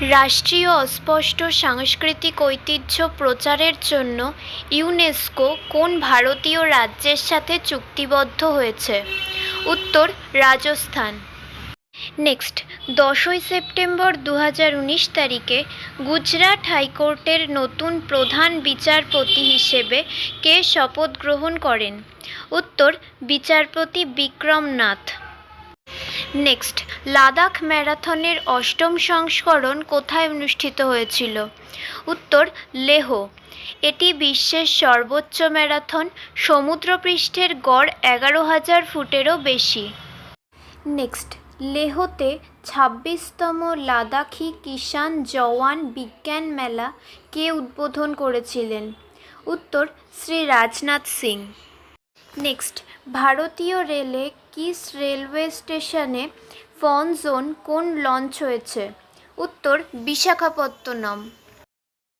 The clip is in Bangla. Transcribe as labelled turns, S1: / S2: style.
S1: রাষ্ট্রীয় অস্পষ্ট সাংস্কৃতিক ঐতিহ্য প্রচারের জন্য ইউনেস্কো কোন ভারতীয় রাজ্যের সাথে চুক্তিবদ্ধ হয়েছে? উত্তর, রাজস্থান। নেক্সট, 10ই সেপ্টেম্বর 2019 তারিখে গুজরাট হাইকোর্টের নতুন প্রধান বিচারপতি হিসেবে কে শপথ গ্রহণ করেন? উত্তর, বিচারপতি বিক্রম নাথ। নেক্সট, লাদাখ ম্যারাথনের অষ্টম সংস্করণ কোথায় অনুষ্ঠিত হয়েছিল? উত্তর, লেহ। এটি বিশ্বের সর্বোচ্চ ম্যারাথন, সমুদ্রপৃষ্ঠের গড় 11,000 ফুটেরও বেশি। নেক্সট, লেহতে 26তম লাদাখি কিষাণ জওয়ান বিজ্ঞান মেলা কে উদ্বোধন করেছিলেন? উত্তর, শ্রী রাজনাথ সিং। নেক্সট, ভারতীয় রেলে কিস রেলওয়ে স্টেশনে ফন জোন কোন লঞ্চ হয়েছে? উত্তর, বিশাখাপত্তনম।